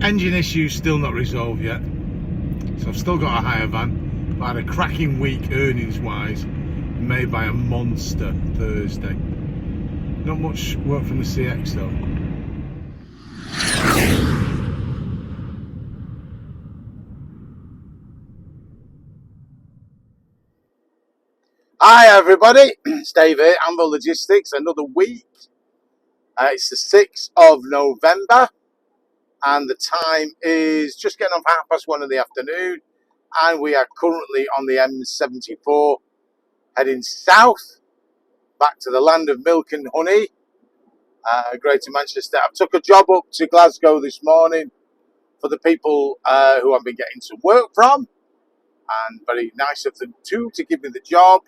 Engine issues still not resolved yet, so I've still got a hire van, but I had a cracking week earnings wise, made by a monster Thursday. Not much work from the CX though. Hi everybody, it's Dave here, Amber Logistics, another week. It's the 6th of November and the time is just getting on 1:30 in the afternoon, and we are currently on the M74 heading south back to the land of milk and honey, Greater Manchester. I took a job up to Glasgow this morning for the people who I've been getting some work from, and very nice of them too to give me the job.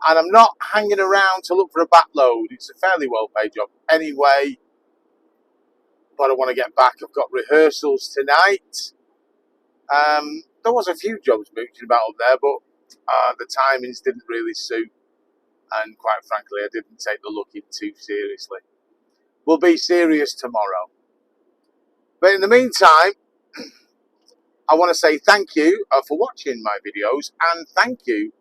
And I'm not hanging around to look for a backload. It's a fairly well-paid job anyway, but I want to get back. I've got rehearsals tonight. There was a few jobs mooching about up there, but the timings didn't really suit, and quite frankly, I didn't take the looking too seriously. We'll be serious tomorrow. But in the meantime, I want to say thank you for watching my videos, and thank you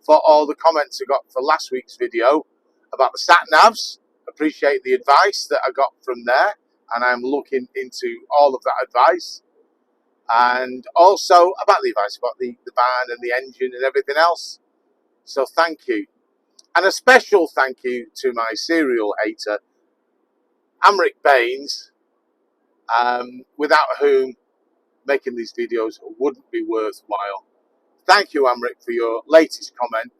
for all the comments I got for last week's video about the sat-navs. Appreciate the advice that I got from there, and I'm looking into all of that advice. And also about the advice about the van and the engine and everything else. So thank you. And a special thank you to my serial hater, Amric Baines, without whom making these videos wouldn't be worthwhile. Thank you, Amric, for your latest comment,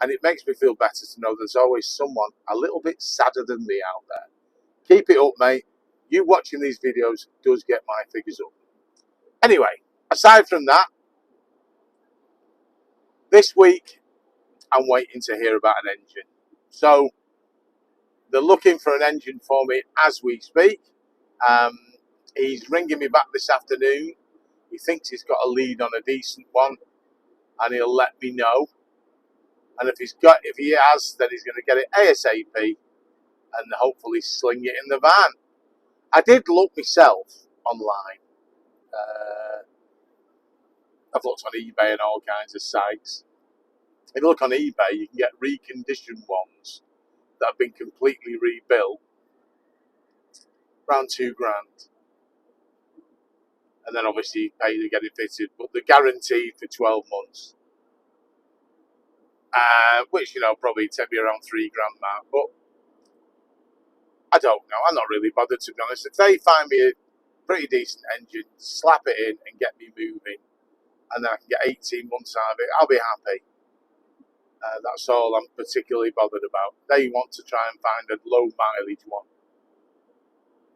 and it makes me feel better to know there's always someone a little bit sadder than me out there. Keep it up, mate. You watching these videos does get my figures up. Anyway, aside from that, this week I'm waiting to hear about an engine. So they're looking for an engine for me as we speak. He's ringing me back this afternoon. He thinks he's got a lead on a decent one, and he'll let me know. And if he has, then he's going to get it ASAP and hopefully sling it in the van. I did look myself online. I've looked on eBay and all kinds of sites. If you look on eBay, you can get reconditioned ones that have been completely rebuilt, around $2,000. And then obviously you pay to get it fitted, but they're guaranteed for 12 months. Which, probably take me around $3,000 mark, but I don't know. I'm not really bothered, to be honest. If they find me a pretty decent engine, slap it in and get me moving, and then I can get 18 months out of it, I'll be happy. That's all I'm particularly bothered about. They want to try and find a low mileage one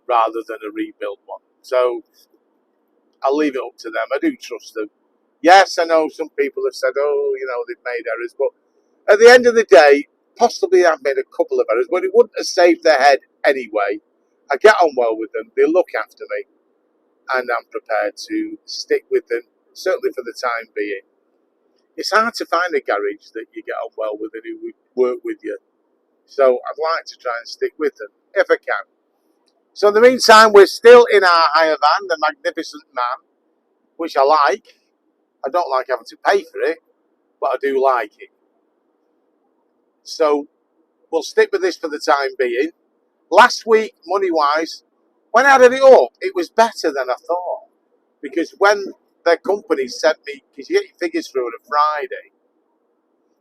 rather than a rebuilt one. So I'll leave it up to them. I do trust them. Yes, I know some people have said, they've made errors, but at the end of the day, possibly I've made a couple of errors, but it wouldn't have saved their head anyway. I get on well with them. They look after me, and I'm prepared to stick with them, certainly for the time being. It's hard to find a garage that you get on well with and who would work with you. So I'd like to try and stick with them, if I can. So in the meantime, we're still in our hire van, the Magnificent Man, which I like. I don't like having to pay for it, but I do like it. So we'll stick with this for the time being. Last week, money-wise, when I added it up, it was better than I thought. Because when their company sent me, because you get your figures through on a Friday,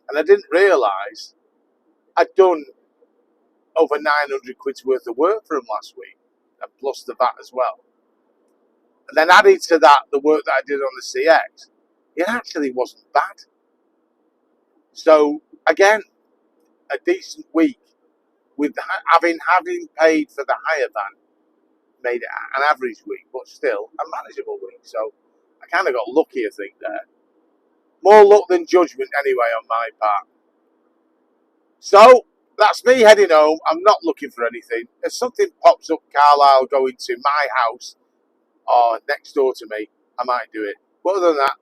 and I didn't realise I'd done over 900 quid's worth of work for them last week, and plus the VAT as well. And then added to that the work that I did on the CX, it actually wasn't bad. So again, a decent week with having paid for the hire van, made it an average week, but still a manageable week. So I kind of got lucky, I think, there. More luck than judgment anyway on my part. So that's me heading home. I'm not looking for anything. If something pops up, Carlisle going to my house or next door to me, I might do it. But other than that,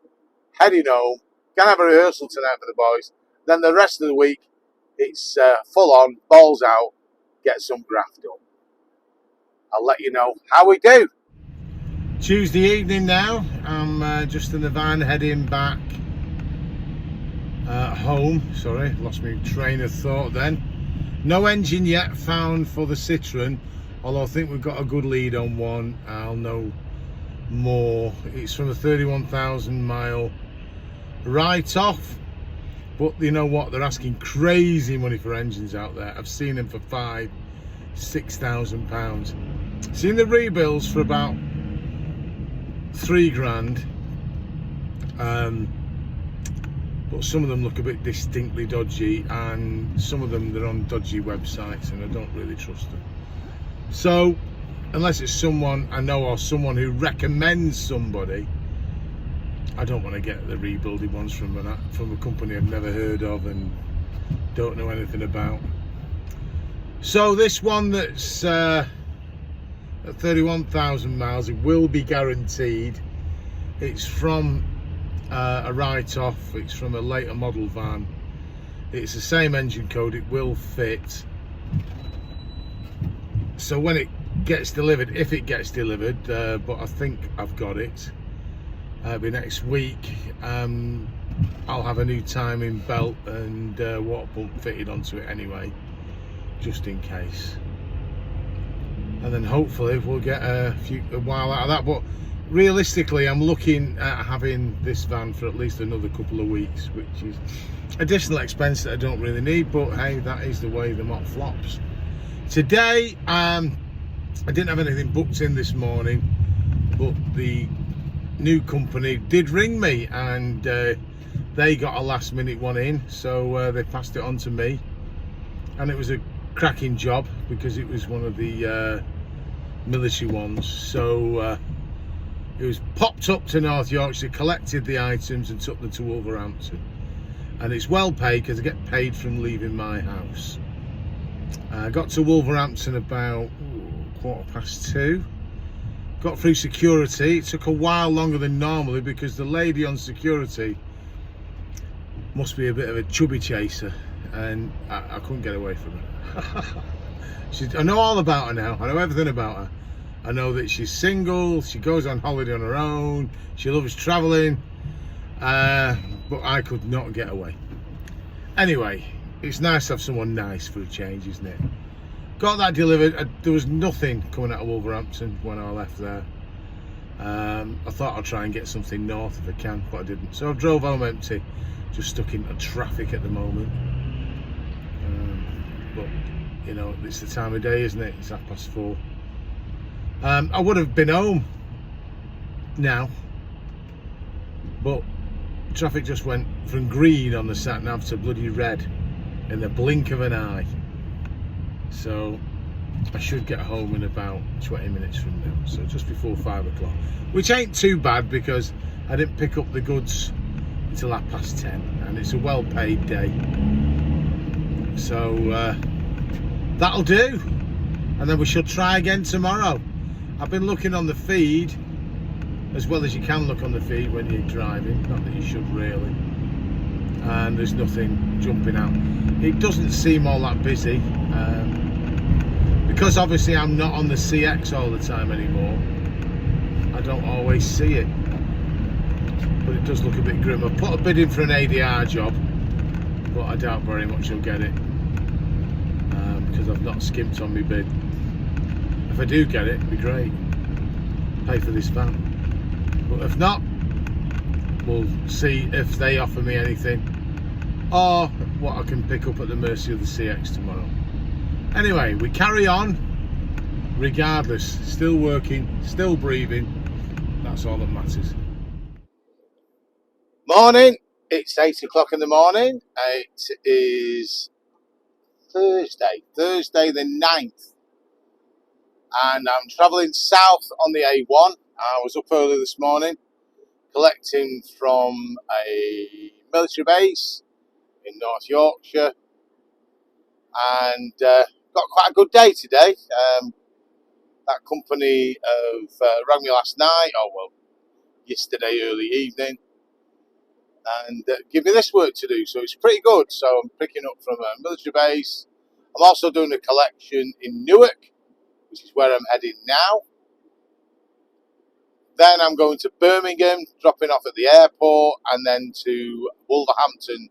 heading home. Gonna have a rehearsal tonight for the boys. Then the rest of the week, it's full on, balls out, get some graft done. I'll let you know how we do. Tuesday evening now. I'm just in the van heading back home. Sorry, lost my train of thought then. No engine yet found for the Citroen, although I think we've got a good lead on one. I'll know more. It's from a 31,000 mile write-off, but you know what, they're asking crazy money for engines out there. I've seen them for £5,000-6,000. Seen the rebuilds for about £3,000, but some of them look a bit distinctly dodgy, and some of them they're on dodgy websites, and I don't really trust them. So unless it's someone I know or someone who recommends somebody, I don't want to get the rebuilded ones from a company I've never heard of and don't know anything about. So this one that's at 31,000 miles, it will be guaranteed. It's from a write-off. It's from a later model van. It's the same engine code. It will fit. So when it gets delivered, if it gets delivered, but I think I've got it, it'll be next week, I'll have a new timing belt and water pump fitted onto it anyway, just in case. And then hopefully we'll get a while out of that. But realistically, I'm looking at having this van for at least another couple of weeks, which is additional expense that I don't really need, but hey, that is the way the mop flops. Today, I didn't have anything booked in this morning, but the new company did ring me, and they got a last minute one in, so they passed it on to me, and it was a cracking job because it was one of the military ones. So it was popped up to North Yorkshire, collected the items and took them to Wolverhampton, and it's well paid because I get paid from leaving my house. I got to Wolverhampton about 2:15. Got through security. It took a while longer than normally because the lady on security must be a bit of a chubby chaser, and I couldn't get away from her. I know all about her now. I know everything about her. I know that she's single, she goes on holiday on her own, she loves travelling, but I could not get away. Anyway, it's nice to have someone nice for a change, isn't it? Got that delivered. There was nothing coming out of Wolverhampton when I left there. I thought I'd try and get something north if I can, but I didn't. So I drove home empty, just stuck into traffic at the moment. But you know, it's the time of day, isn't it? It's 4:30. I would have been home now, but traffic just went from green on the sat nav to bloody red in the blink of an eye. So I should get home in about 20 minutes from now, so just before 5 o'clock, which ain't too bad because I didn't pick up the goods until 10:30, and it's a well-paid day. So that'll do, and then we shall try again tomorrow. I've been looking on the feed, as well as you can look on the feed when you're driving, not that you should really, and there's nothing jumping out. It doesn't seem all that busy, because obviously I'm not on the CX all the time anymore. I don't always see it, but it does look a bit grim. I put a bid in for an ADR job, but I doubt very much I'll get it, because I've not skimped on my bid. If I do get it, it'd be great. Pay for this van. But if not, we'll see if they offer me anything, or what I can pick up at the mercy of the CX tomorrow. Anyway, we carry on regardless. Still working, still breathing. That's all that matters. Morning. It's 8 o'clock in the morning. It is Thursday the 9th. And I'm travelling south on the A1. I was up early this morning collecting from a military base in North Yorkshire, and got quite a good day today. That company rang me last night, yesterday early evening, and give me this work to do, so it's pretty good. So I'm picking up from a military base. I'm also doing a collection in Newark, which is where I'm heading now. Then I'm going to Birmingham, dropping off at the airport, and then to Wolverhampton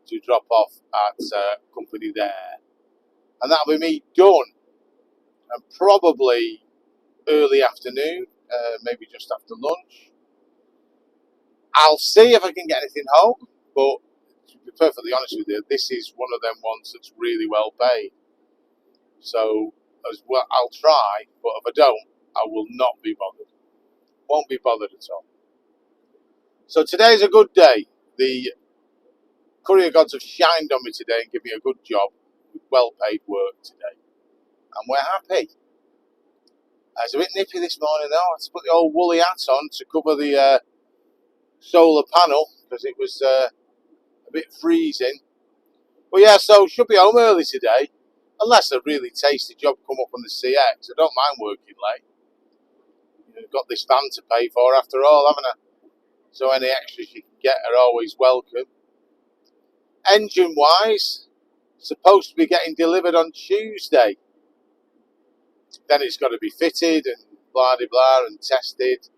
to drop off at company there. And that'll be me done. And probably early afternoon, maybe just after lunch. I'll see if I can get anything home, but to be perfectly honest with you, this is one of them ones that's really well paid. So as well, I'll try, but if I don't, I will not be bothered. Won't be bothered at all. So today's a good day. The courier gods have shined on me today and given me a good job with well paid work today. And we're happy. It's a bit nippy this morning though. I had to put the old woolly hat on to cover the solar panel because it was a bit freezing. But yeah, so should be home early today. Unless a really tasty job come up on the CX. I don't mind working late. I've got this van to pay for after all, haven't I? So any extras you can get are always welcome. Engine wise, supposed to be getting delivered on Tuesday. Then it's got to be fitted and blah de blah and tested.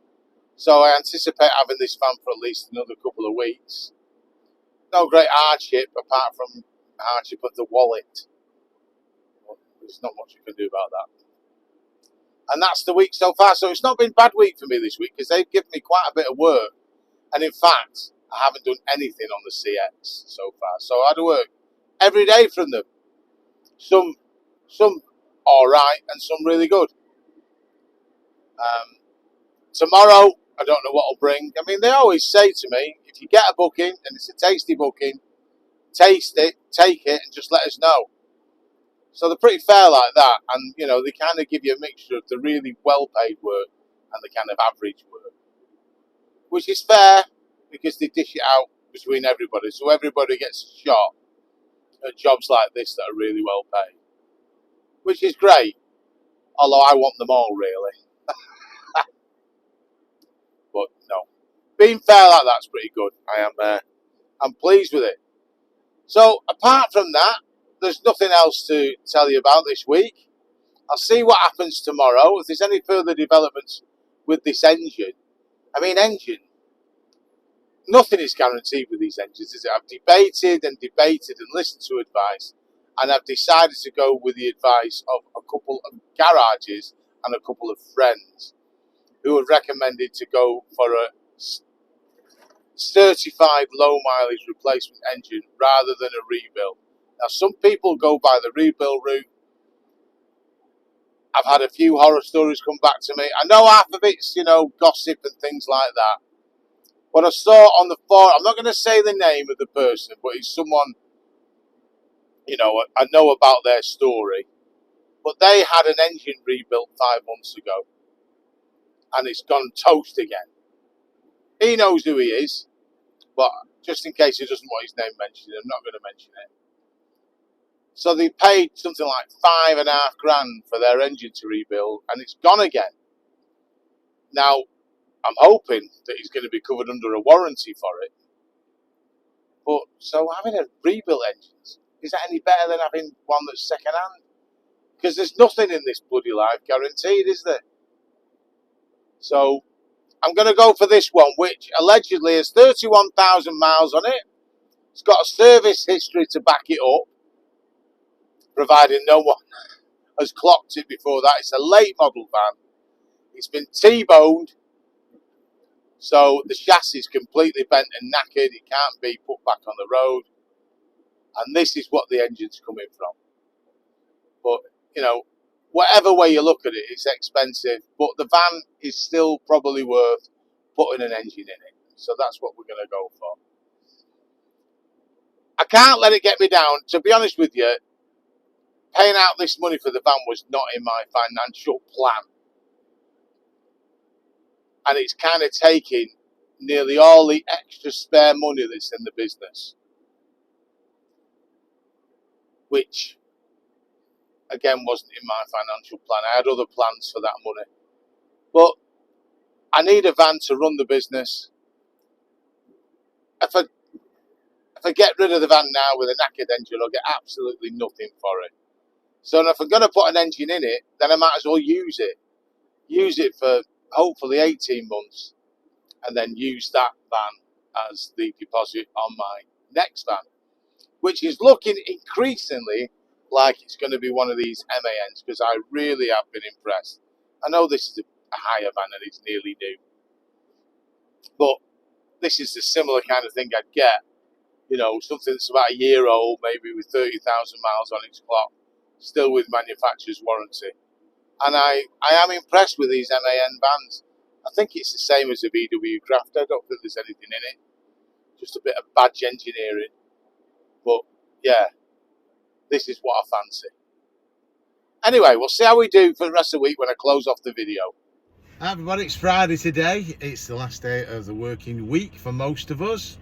So I anticipate having this van for at least another couple of weeks. No great hardship apart from hardship of the wallet. There's not much you can do about that. And that's the week so far. So it's not been a bad week for me this week because they've given me quite a bit of work. And in fact, I haven't done anything on the CX so far. So I had to work every day from them. Some all right and some really good. Tomorrow, I don't know what I'll bring. I mean, they always say to me, if you get a booking and it's a tasty booking, taste it, take it, and just let us know. So they're pretty fair like that, and you know they kind of give you a mixture of the really well-paid work and the kind of average work, which is fair because they dish it out between everybody, so everybody gets a shot at jobs like this that are really well-paid, which is great. Although I want them all really, but no, being fair like that's pretty good. I'm pleased with it. So apart from that, there's nothing else to tell you about this week. I'll see what happens tomorrow. If there's any further developments with this engine. I mean, nothing is guaranteed with these engines, is it? I've debated and listened to advice, and I've decided to go with the advice of a couple of garages and a couple of friends who have recommended to go for a certified low mileage replacement engine rather than a rebuild. Now, some people go by the rebuild route. I've had a few horror stories come back to me. I know half of it's, gossip and things like that. But I saw on the forum, I'm not going to say the name of the person, but it's someone, I know about their story. But they had an engine rebuilt 5 months ago. And it's gone toast again. He knows who he is. But just in case he doesn't want his name mentioned, I'm not going to mention it. So they paid something like $5,500 for their engine to rebuild, and it's gone again. Now, I'm hoping that he's going to be covered under a warranty for it. But so having a rebuilt engine, is that any better than having one that's second hand? Because there's nothing in this bloody life guaranteed, is there? So I'm going to go for this one, which allegedly has 31,000 miles on it. It's got a service history to back it up, providing no one has clocked it before that. It's a late model van. It's been T-boned, so the chassis is completely bent and knackered. It can't be put back on the road. And this is what the engine's coming from. But, whatever way you look at it, it's expensive. But the van is still probably worth putting an engine in it. So that's what we're going to go for. I can't let it get me down. To be honest with you, paying out this money for the van was not in my financial plan. And it's kind of taking nearly all the extra spare money that's in the business. Which, again, wasn't in my financial plan. I had other plans for that money. But I need a van to run the business. If I get rid of the van now with a knackered engine, I'll get absolutely nothing for it. So if I'm going to put an engine in it, then I might as well use it. Use it for hopefully 18 months, and then use that van as the deposit on my next van, which is looking increasingly like it's going to be one of these MANs, because I really have been impressed. I know this is a higher van and it's nearly new, but this is the similar kind of thing I'd get. You know, something that's about a year old, maybe with 30,000 miles on its clock, still with manufacturer's warranty. And I am impressed with these MAN vans. I think it's the same as a VW Crafter. I don't think there's anything in it. Just a bit of badge engineering. But yeah, this is what I fancy. Anyway, we'll see how we do for the rest of the week when I close off the video. Hi everybody, it's Friday today. It's the last day of the working week for most of us.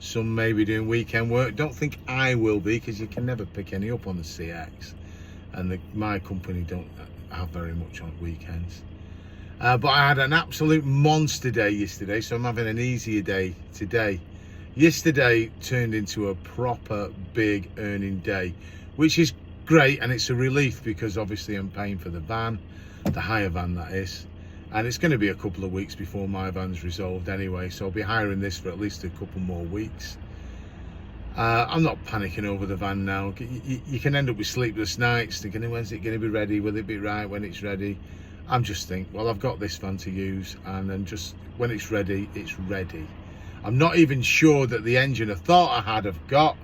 Some may be doing weekend work. Don't think I will be, because you can never pick any up on the CX. And my company don't have very much on weekends. But I had an absolute monster day yesterday, so I'm having an easier day today. Yesterday turned into a proper big earning day, which is great, and it's a relief because obviously I'm paying for the van, the hire van that is. And it's going to be a couple of weeks before my van's resolved anyway, so I'll be hiring this for at least a couple more weeks. I'm not panicking over the van now. You can end up with sleepless nights thinking, when's it going to be ready? Will it be right when it's ready? I'm just thinking, well, I've got this van to use, and then just when it's ready, it's ready. I'm not even sure that the engine I thought I had have got.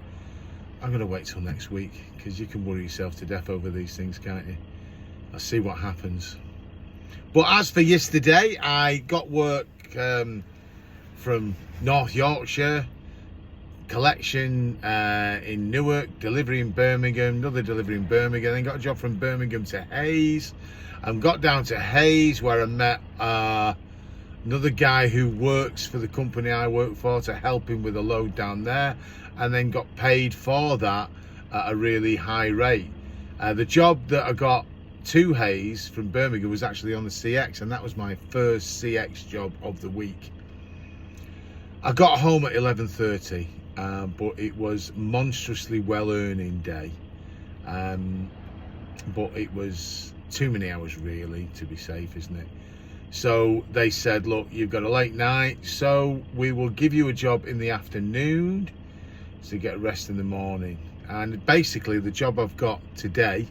I'm going to wait till next week, because you can worry yourself to death over these things, can't you? I'll see what happens. But as for yesterday, I got work from North Yorkshire, collection in Newark, delivery in Birmingham, another delivery in Birmingham, then got a job from Birmingham to Hayes, and got down to Hayes where I met another guy who works for the company I work for to help him with a load down there, and then got paid for that at a really high rate. The job that I got to Hayes from Birmingham was actually on the CX, and that was my first CX job of the week. I got home at 11:30, but it was monstrously well earning day, but it was too many hours really to be safe, isn't it? So they said, look, you've got a late night, so we will give you a job in the afternoon to get rest in the morning. And basically the job I've got today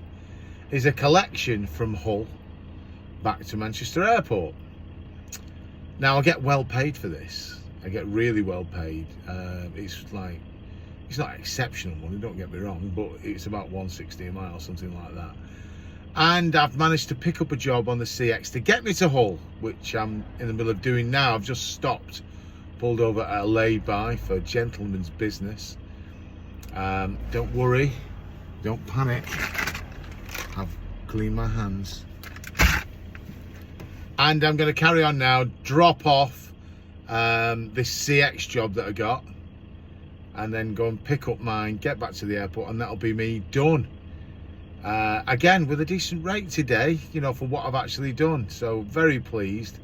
is a collection from Hull back to Manchester Airport. Now I get well paid for this. I get really well paid. It's not exceptional money, don't get me wrong, but it's about 160 a mile, something like that. And I've managed to pick up a job on the CX to get me to Hull, which I'm in the middle of doing now. I've just stopped, pulled over at a lay-by for gentleman's business. Don't worry, don't panic. I've cleaned my hands. And I'm going to carry on now, drop off this CX job that I got, and then go and pick up mine, get back to the airport, and that'll be me done. Again, with a decent rate today, you know, for what I've actually done. So very pleased.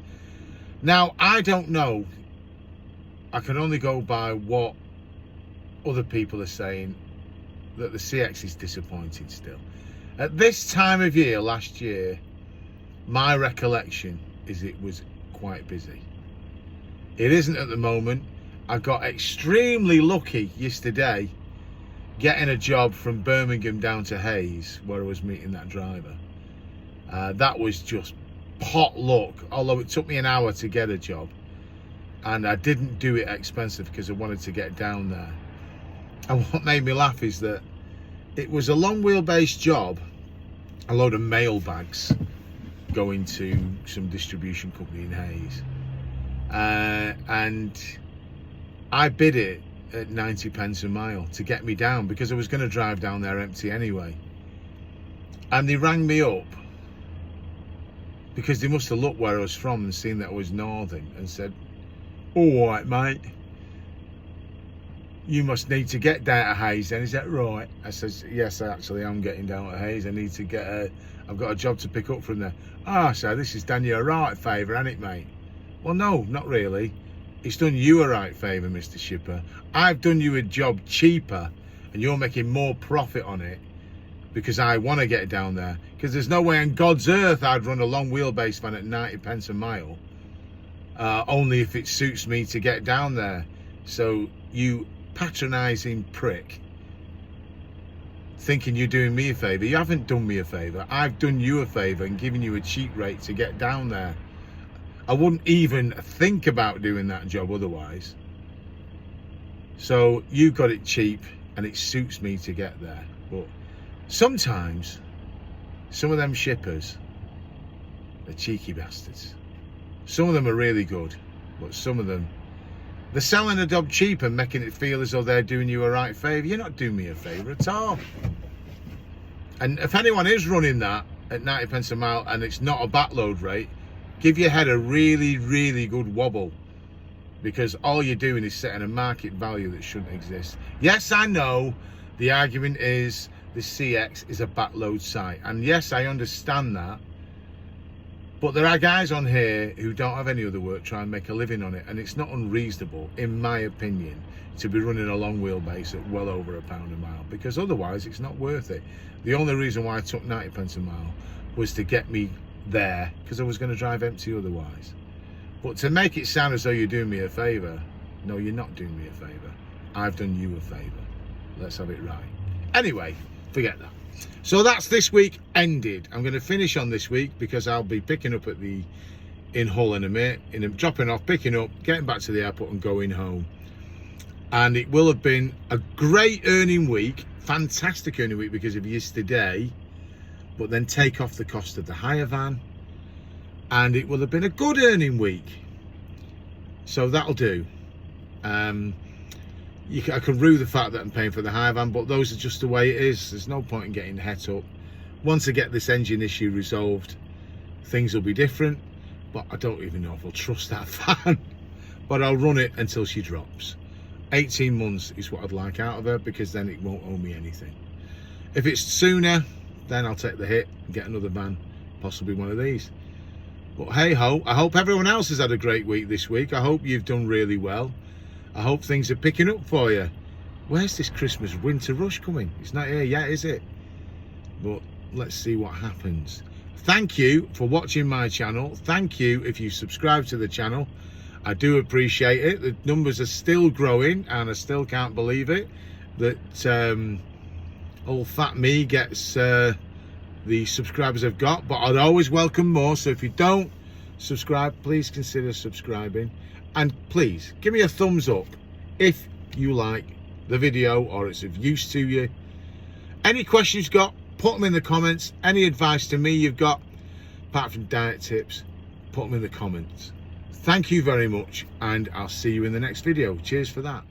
Now, I don't know. I can only go by what other people are saying, that the CX is disappointing still. At this time of year last year, my recollection is it was quite busy. It isn't at the moment. I got extremely lucky yesterday getting a job from Birmingham down to Hayes, where I was meeting that driver. That was just pot luck, although it took me an hour to get a job, and I didn't do it expensive because I wanted to get down there. And what made me laugh is that it was a long wheelbase job, a load of mail bags going to some distribution company in Hayes, and I bid it at 90 pence a mile to get me down, because I was going to drive down there empty anyway. And they rang me up because they must have looked where I was from and seen that I was northern, and said, all right mate, you must need to get down to Hayes then, is that right? I says, yes, actually I'm getting down to Hayes. I need to get I've got a job to pick up from there. So this has done you a right favour, hasn't it, mate? Well, no, not really. It's done you a right favour, Mr. Shipper. I've done you a job cheaper, and you're making more profit on it because I want to get down there. Because there's no way on God's earth I'd run a long wheelbase van at 90 pence a mile only if it suits me to get down there. So you patronising prick, thinking you're doing me a favour. You haven't done me a favour. I've done you a favour and given you a cheap rate to get down there. I wouldn't even think about doing that job otherwise. So you got it cheap and it suits me to get there. But sometimes some of them shippers are cheeky bastards. Some of them are really good, but some of them, they're selling a job cheap and making it feel as though they're doing you a right favour. You're not doing me a favour at all. And if anyone is running that at 90 pence a mile and it's not a backload rate, give your head a really, really good wobble, because all you're doing is setting a market value that shouldn't exist. Yes, I know the argument is the CX is a backload site, and yes, I understand that, but there are guys on here who don't have any other work trying to make a living on it, and it's not unreasonable, in my opinion, to be running a long wheelbase at well over £1 a mile, because otherwise it's not worth it. The only reason why I took 90 pence a mile was to get me there, because I was going to drive empty otherwise. But to make it sound as though you're doing me a favour, no, you're not doing me a favour. I've done you a favour. Let's have it right. Anyway, forget that. So that's this week ended. I'm going to finish on this week because I'll be picking up at in Hull in a minute, dropping off, picking up, getting back to the airport and going home. And it will have been a great earning week, fantastic earning week because of yesterday, but then take off the cost of the hire van, and it will have been a good earning week. So that'll do. I can rue the fact that I'm paying for the hire van, but those are just the way it is. There's no point in getting het up. Once I get this engine issue resolved, things will be different, but I don't even know if I'll trust that van. But I'll run it until she drops. 18 months is what I'd like out of her, because then it won't owe me anything. If it's sooner, then I'll take the hit and get another van, possibly one of these. But hey ho, I hope everyone else has had a great week this week. I hope you've done really well. I hope things are picking up for you. Where's this Christmas winter rush coming? It's not here yet, is it? But let's see what happens. Thank you for watching my channel. Thank you if you subscribe to the channel. I do appreciate it. The numbers are still growing and I still can't believe it that old fat me gets the subscribers I've got, but I'd always welcome more. So if you don't subscribe, please consider subscribing, and please give me a thumbs up if you like the video or it's of use to you. Any questions you've got, put them in the comments. Any advice to me you've got, apart from diet tips, put them in the comments. Thank you very much, and I'll see you in the next video. Cheers for that.